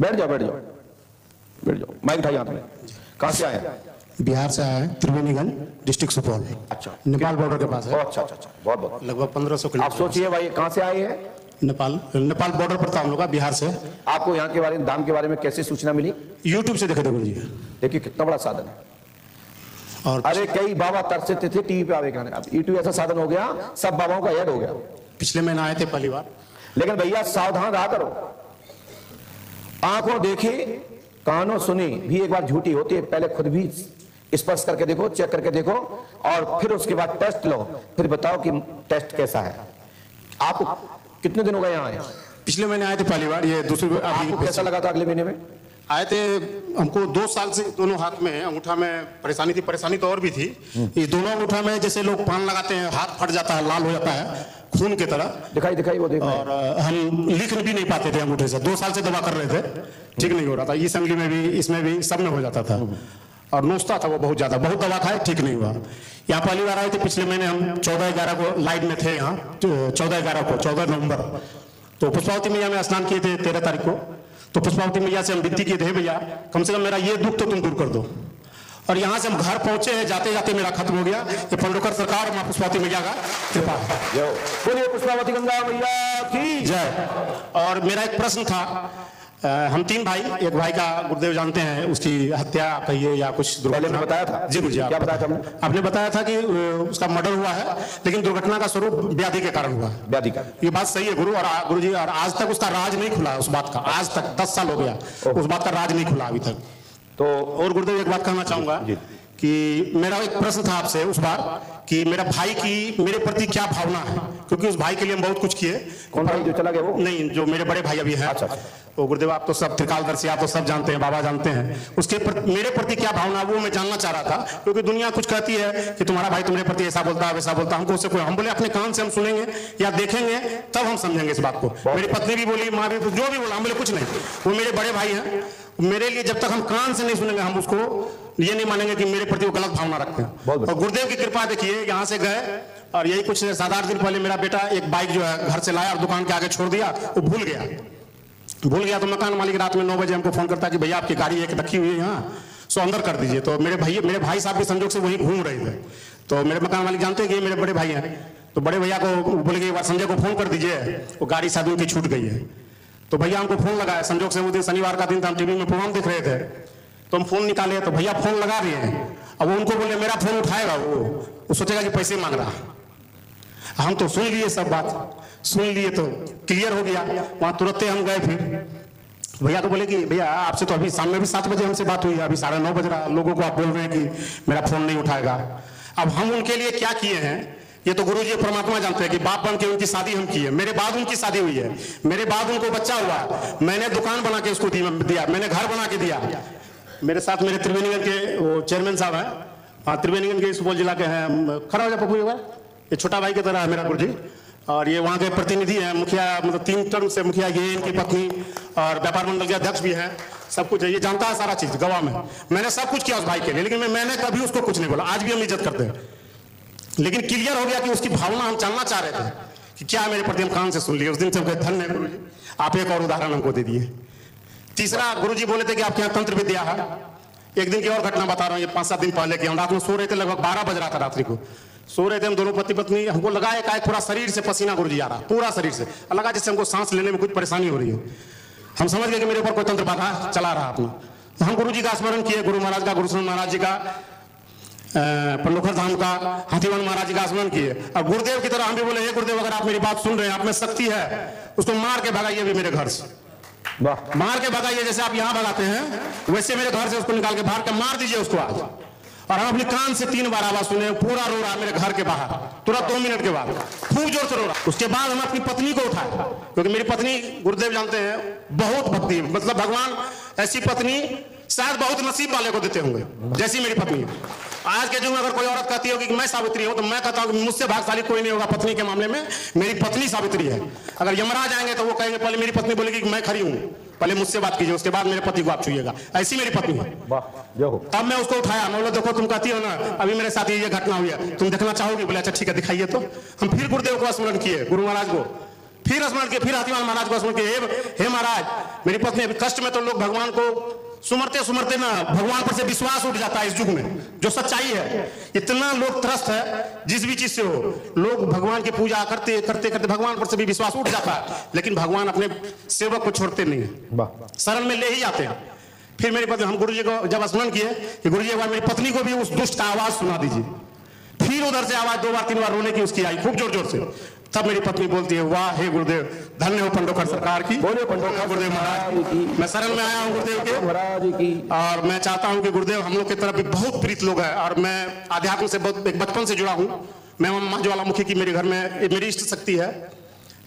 बैठ जाओ बैठ जाओ बैठ जाओ, माइक उठाइए हाथ में। कहाँ से आए हैं? बिहार से आए हैं, त्रिवेणीगंज, डिस्ट्रिक्ट सुपौल। अच्छा, नेपाल बॉर्डर के पास है। अच्छा अच्छा अच्छा, बहुत बहुत। लगभग 1500 आप किलोमीटर। सोचिए भाई, कहाँ से आए हैं? नेपाल बॉर्डर पर था हम लोग का, बिहार से। आपको यहाँ के बारे में, दाम के बारे में कैसे सूचना मिली? यूट्यूब से देखे थे गुरु जी। देखिए कितना बड़ा साधन है। और अरे कई बाबा तरसते थे टीवी पे आवे गाने, अब यूट्यूब ऐसा साधन हो गया, सब बाबाओं का ऐड हो गया। पिछले महीने आए थे पहली बार। लेकिन भैया सावधान रहा करो, आंखों देखी कानों सुनी भी एक बार झूठी होती है। पहले खुद भी स्पर्श करके देखो, चेक करके देखो, और फिर उसके बाद टेस्ट लो, फिर बताओ कि टेस्ट कैसा है। आपको कितने दिन हो गए यहाँ आए? पिछले महीने आए थे पहली बार, ये दूसरी बार। आपको कैसा लगा था अगले महीने में? आए थे, हमको 2 साल से दोनों हाथ में अंगूठा में परेशानी थी। परेशानी तो और भी थी, ये दोनों अंगूठा में जैसे लोग पान लगाते हैं, हाथ फट जाता है, लाल हो जाता है खून की तरह। दिखाई दिखाई वो देखो। और हम लिख भी नहीं पाते थे अंगूठे से, 2 साल से दवा कर रहे थे, ठीक नहीं हो रहा था। इस अंगली में भी, इसमें भी, सब में हो जाता था, और नोचता था वो बहुत ज्यादा। बहुत दवा खाए, ठीक नहीं हुआ। यहाँ पहली बार आए थे पिछले महीने हम 14/11 को लाइव में थे यहाँ, 14/11 को, 14 नवंबर। तो पुष्पावती मैया में स्नान किए थे 13 तारीख को। तो पुष्पावती मैया से हम विनती किए थे, भैया कम से कम मेरा ये दुख तो तुम दूर कर दो। और यहाँ से हम घर पहुंचे हैं, जाते जाते मेरा खत्म हो गया। ये पंडोकर सरकार और माँ पुष्पावती मैया का कृपा है। बोलिए पुष्पावती गंगा मैया की जय। और मेरा एक प्रश्न था, हम 3 भाई, एक भाई का गुरुदेव जानते हैं, उसकी हत्या कहिए या कुछ दुर्घटना बताया था जी गुरुजी। क्या बताया था? आपने बताया था कि उसका मर्डर हुआ है, लेकिन दुर्घटना का स्वरूप व्याधि के कारण हुआ। व्याधि का, ये बात सही है गुरु। और गुरुजी, और आज तक उसका राज नहीं खुला उस बात का, आज तक 10 साल हो गया उस बात का राज नहीं खुला अभी तक। तो और गुरुदेव एक बात कहना चाहूंगा कि मेरा एक प्रश्न था आपसे उस बार कि मेरा भाई की मेरे प्रति क्या भावना है, क्योंकि उस भाई के लिए हम बहुत कुछ किए। कौन भाई जो चला गया वो? नहीं, जो मेरे बड़े भाई अभी हैं। अच्छा। तो गुरुदेव आप तो सब त्रिकालदर्शी, आप तो सब जानते हैं, बाबा जानते हैं। उसके मेरे प्रति क्या भावना, वो मैं जानना चाह रहा था। क्योंकि दुनिया कुछ कहती है कि तुम्हारा भाई तुम्हारे प्रति ऐसा बोलता है, वैसा बोलता है। हमको उससे कोई, हम बोले अपने कान से हम सुनेंगे या देखेंगे तब हम समझेंगे इस बात को। मेरी पत्नी भी बोली, माँ भी, जो भी बोला, हम बोले कुछ नहीं, वो मेरे बड़े भाई हैं। मेरे लिए जब तक हम कान से नहीं सुनेंगे, हम उसको ये नहीं मानेंगे कि मेरे प्रति वो गलत भावना रखते हैं। और गुरुदेव की कृपा देखिए, यहाँ से गए और यही कुछ 7-8 दिन पहले मेरा बेटा एक बाइक जो है घर से लाया और दुकान के आगे छोड़ दिया, वो भूल गया। तो मकान मालिक रात में 9 बजे हमको फोन करता है कि भैया आपकी गाड़ी एक रखी हुई है यहाँ, सो अंदर कर दीजिए। तो मेरे भाई साहब भी संजोग से वहीं घूम रहे थे। तो मेरे मकान मालिक जानते हैं कि मेरे बड़े भाई हैं, तो बड़े भैया को बोले कि एक बार संजय को फोन कर दीजिए, वो गाड़ी शायद उनकी छूट गई है। तो भैया हमको फोन लगाया, संजोग से वो दिन शनिवार का दिन था, हम टीवी में प्रोग्राम देख रहे थे, तो हम फोन निकाले तो भैया फोन लगा रहे हैं। अब वो उनको बोले मेरा फोन उठाएगा, वो सोचेगा कि पैसे मांग रहा। हम तो सुन लिए, सब बात सुन लिए, तो क्लियर हो गया। वहां तुरंत हम गए, फिर भैया तो बोले कि भैया आपसे तो अभी शाम में भी 7 बजे हमसे बात हुई है, अभी 9:30 बज रहा, लोगों को आप बोल रहे हैं कि मेरा फोन नहीं उठाएगा। अब हम उनके लिए क्या किए हैं, ये तो गुरुजी परमात्मा जानते हैं कि बाप बन के उनकी शादी हम किए। मेरे बाद उनकी शादी हुई है, मेरे बाद उनको बच्चा हुआ, मैंने दुकान बना के उसको दिया, मैंने घर बना के दिया। मेरे साथ मेरे त्रिवेणीगंज के वो चेयरमैन साहब हैं, त्रिवेणीगंज के सुपौल जिला के हैं, खड़ा हो जा पप्पू, ये छोटा भाई की तरह है मेरा गुरुजी। और ये वहाँ के प्रतिनिधि हैं, मुखिया, मतलब 3 टर्म से मुखिया, ये इनकी पत्नी, और व्यापार मंडल के अध्यक्ष भी हैं, सब कुछ है। ये जानता है सारा चीज गवाह में। मैंने सब कुछ किया उस भाई के लिए, लेकिन मैंने कभी उसको कुछ नहीं बोला। आज भी हम इज्जत करते हैं, लेकिन क्लियर हो गया कि उसकी भावना हम जानना चाह रहे थे कि क्या मेरे प्रति। हम कान से सुन लिए उस दिन से, धन्य है गुरुजी, आप एक और उदाहरण हमको दे दिए। तीसरा, गुरुजी बोले थे कि आपके यहाँ तंत्र विद्या है। एक दिन की और घटना बता रहा हूँ, ये 5-7 दिन पहले की। हम रात में सो रहे थे, लगभग 12 बज रहा था रात्रि को, सो रहे थे हम दोनों पति पत्नी। हमको लगा एक पूरा शरीर से पसीना गुरुजी आ रहा, पूरा शरीर से लगा जैसे हमको सांस लेने में कुछ परेशानी हो रही है। हम समझ गए कि मेरे ऊपर कोई तंत्र बाधा चला रहा अपना। तो हम गुरुजी का स्मरण किए, गुरु महाराज का, गुरुशरण महाराज जी का, पंडोखर धाम का, हाथीवन महाराज जी का स्मरण किए। और गुरुदेव की तरह हम भी बोले, हे गुरुदेव अगर आप मेरी बात सुन रहे हैं, आप में शक्ति है, उसको मार के भगाइए भी मेरे घर से, मार के भगाइए। जैसे आप यहाँ भगाते हैं, वैसे मेरे घर से उसको निकाल के बाहर के मार दीजिए उसको आज। और हम अपने कान से 3 बार आवाज सुने, पूरा रो रहा मेरे घर के बाहर, तुरंत 2 मिनट के बाद खूब जोर से रो रहा। उसके बाद हम अपनी पत्नी को उठाए, क्योंकि मेरी पत्नी, गुरुदेव जानते हैं, बहुत भक्ति, मतलब भगवान ऐसी पत्नी शायद बहुत नसीब वाले को देते होंगे जैसी मेरी पत्नी। आज के युग में अगर कोई औरत कहती होगी कि मैं सावित्री हूं, तो मैं कहता हूं कि मुझसे भाग्यशाली कोई नहीं होगा पत्नी के मामले में, मेरी पत्नी सावित्री है। अगर यमराज आएंगे तो वो कहेंगे पहले मेरी पत्नी बोलेगी कि मैं खड़ी हूं, पहले मुझसे बात कीजिए, उसके बाद मेरे पति को आप छुइएगा। ऐसी मेरी पत्नी है। तब मैं उसको उठाया, मैं बोला देखो तुम कहती हो ना अभी मेरे साथ ये घटना हुई है, तुम देखना चाहोगी? बोले अच्छा ठीक है दिखाइए। तो हम फिर गुरुदेव को स्मरण किए, गुरु महाराज को, फिर स्मरण किए, फिर हाथीवाल महाराज को स्मरण किए, हे महाराज मेरी पत्नी अभी कष्ट में, तो लोग भगवान को सुमरते सुमरते ना भगवान पर से विश्वास उठ जाता है इस युग में, जो सच्चाई है। इतना लोग त्रस्त है जिस भी चीज से हो, लोग भगवान की पूजा करते करते करते भगवान पर से भी विश्वास उठ जाता है, लेकिन भगवान अपने सेवक को छोड़ते नहीं है, शरण में ले ही आते हैं। फिर मेरी पत्नी, हम गुरु जी को जब स्मरण किए कि गुरु जी एक बार मेरी पत्नी को भी उस दुष्ट का आवाज सुना दीजिए, फिर उधर से आवाज 2 बार 3 बार रोने की उसकी आई खूब जोर जोर से। तब मेरी पत्नी बोलती है, वाह हे गुरुदेव, धन्य हो पंडोखर सरकार की, बोले पंडोखर गुरुदेव महाराज की, मैं शरण में आया हूँ गुरुदेव के महाराज की। और मैं चाहता हूँ कि गुरुदेव हम लोग की तरफ भी बहुत प्रीत लोग हैं, और मैं आध्यात्म से बहुत एक बचपन से जुड़ा हूँ। मैं मां ज्वालामुखी की मेरे घर में मेरी इष्ट शक्ति है,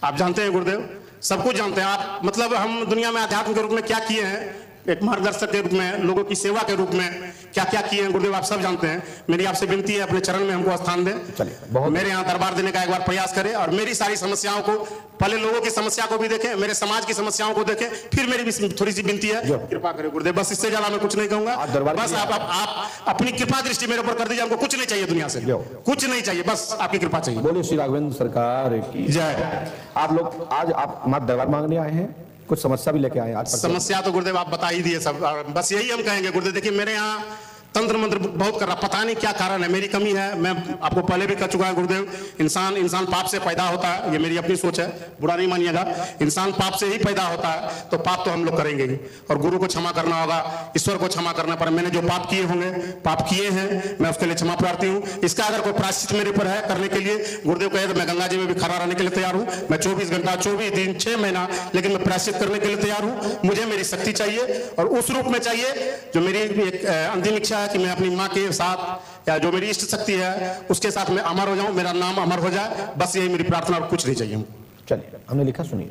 आप जानते हैं गुरुदेव, सब कुछ जानते हैं आप। मतलब हम दुनिया में आध्यात्म के रूप में क्या किए हैं, एक मार्गदर्शक के रूप में, लोगों की सेवा के रूप में क्या क्या किए हैं गुरुदेव, आप सब जानते हैं। मेरी आपसे विनती है, अपने चरण में हमको स्थान दें, मेरे यहाँ दरबार देने का एक बार प्रयास करें, और मेरी सारी समस्याओं को, पहले लोगों की समस्या को भी देखें, मेरे समाज की समस्याओं को देखें, फिर मेरी भी थोड़ी सी विनती है, कृपा करें गुरुदेव। बस इससे ज्यादा मैं कुछ नहीं कहूंगा, बस आप अपनी कृपा दृष्टि मेरे ऊपर कर दीजिए। हमको कुछ नहीं चाहिए दुनिया से, कुछ नहीं चाहिए, बस आपकी कृपा चाहिए। बोले श्री राघवेंद्र सरकार की जय। आप लोग आज आप हमारे दरबार मांगने आए हैं, कुछ समस्या भी लेके आए आज? समस्या तो गुरुदेव आप बता ही दिए सब, बस यही हम कहेंगे गुरुदेव। देखिए मेरे यहाँ तंत्र मंत्र बहुत कर रहा, पता नहीं क्या कारण है, मेरी कमी है, मैं आपको पहले भी कह चुका है गुरुदेव। इंसान पाप से पैदा होता है, ये मेरी अपनी सोच है, बुरा नहीं मानिएगा। इंसान पाप से ही पैदा होता है, तो पाप तो हम लोग करेंगे ही, और गुरु को क्षमा करना होगा, ईश्वर को क्षमा करना पर मैंने जो पाप किए होंगे, पाप किए हैं, मैं उसके लिए क्षमा प्रार्थी हूँ। इसका अगर कोई प्रायश्चित मेरे पर है करने के लिए, गुरुदेव कहे तो मैं गंगा जी में भी खड़ा रहने के लिए तैयार हूँ। मैं 24 घंटा 24 दिन 6 महीना, लेकिन मैं प्रायश्चित करने के लिए तैयार हूँ। मुझे मेरी शक्ति चाहिए, और उस रूप में चाहिए जो मेरी एक अंतिम इच्छा है कि मैं अपनी माँ के साथ, या जो मेरी इष्ट शक्ति है उसके साथ मैं अमर हो जाऊं, मेरा नाम अमर हो जाए, बस यही मेरी प्रार्थना, और कुछ नहीं चाहिए। चलिए, हमने लिखा, सुनिए।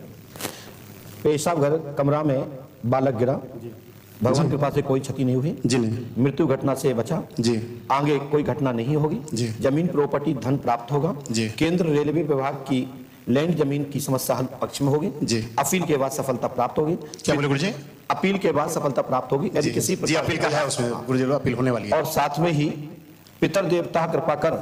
पेशाब घर कमरा में बालक गिरा, भगवान कृपा से कोई क्षति नहीं हुई जी, नहीं मृत्यु घटना से बचा जी, आगे कोई घटना नहीं होगी जी, जमीन प्रॉपर्टी धन प्राप्त होगा जी, केंद्र रेलवे विभाग की लैंड जमीन की समस्या हल पक्ष में होगी जी, अपील के बाद सफलता प्राप्त होगी। क्या बोले गुरुजी? अपील के बाद सफलता प्राप्त होगी, यदि किसी जी अपील का है उसमें गुरुजी, अपील होने वाली है। और साथ में ही पितर देवता कृपा कर,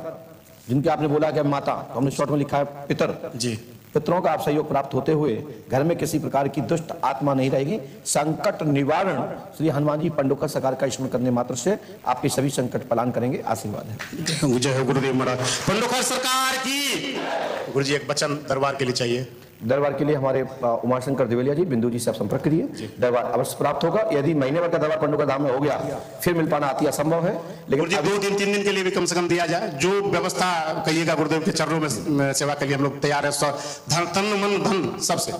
जिनके आपने बोला कि माता, तो हमने शॉर्ट में लिखा है पितर जी, पितरों का आप सहयोग प्राप्त होते हुए घर में किसी प्रकार की दुष्ट आत्मा नहीं रहेगी। संकट निवारण श्री हनुमान जी पंडोखर सरकार का स्मरण करने मात्र से आपके सभी संकट पलायन करेंगे। आशीर्वाद है। जय हो गुरुदेव महाराज, पंडोखर सरकार की। गुरुजी एक वचन दरबार के लिए चाहिए। दरबार के लिए हमारे उमाशंकर द्विवेलिया जी, बिंदु जी से आप संपर्क करिए, दरबार अवश्य प्राप्त होगा। यदि महीने भर का दरबार पंडोखर धाम में हो गया, फिर मिल पाना अति असंभव है, लेकिन 2 दिन 3 दिन के लिए भी कम से कम दिया जाए, जो व्यवस्था कहिएगा गुरुदेव के चरणों में सेवा के लिए हम लोग तैयार है, तन मन धन सबसे।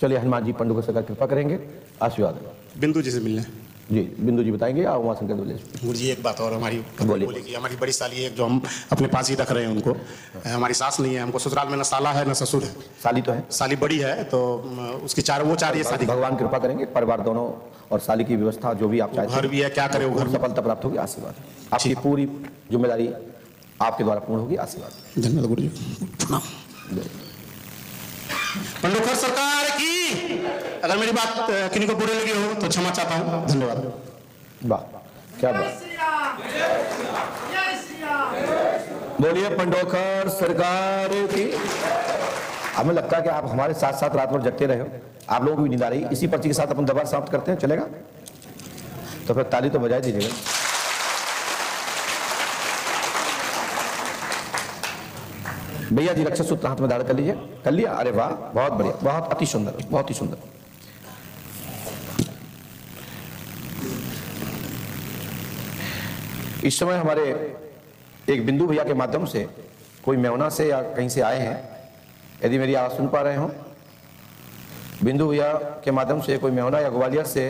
चलिए, हनुमान जी पंडोखर सरकार कृपा करेंगे, आशीर्वाद। बिंदु जी से मिलने जी, बिंदु जी बताएंगे, या उमाशंकर द्विवेलिया गुरु जी? एक बात और हमारी बोलेगी, हमारी बड़ी साली है जो हम अपने पास ही रख रहे हैं उनको, हमारी सास नहीं है, हमको ससुराल में न साला है न ससुर है। साली तो है, साली बड़ी है, तो उसकी वो चार ये शादी। भगवान कृपा करेंगे, परिवार दोनों और साली की व्यवस्था जो भी आप चाहते हैं, घर भी है, क्या करे वो घर सफलता प्राप्त होगी। आशीर्वाद, आपकी पूरी जिम्मेदारी आपके द्वारा पूर्ण होगी। आशीर्वाद। धन्यवाद गुरु जी। पंडोखर सरकार की। अगर मेरी बात किन्हीं को बुरी लगी हो तो क्षमा चाहता हूँ। धन्यवाद। वाह, क्या बात। बोलिए पंडोखर सरकार की। हमें लगता है कि आप हमारे साथ साथ रात भर जगते रहे हो, आप लोगों को भी नींद आ रही। इसी पर्ची के साथ अपन दरबार समाप्त करते हैं, चलेगा? तो फिर ताली तो बजाई दीजिएगा। भैया जी रक्षा सूत्र हाथ में धारण कर लीजिए। कर लिया? अरे वाह, बहुत बढ़िया, बहुत अति सुंदर, बहुत ही सुंदर। इस समय हमारे एक बिंदु भैया के माध्यम से कोई मेवना से या कहीं से आए हैं, यदि मेरी आवाज सुन पा रहे हो, बिंदु भैया के माध्यम से कोई मेवना या ग्वालियर से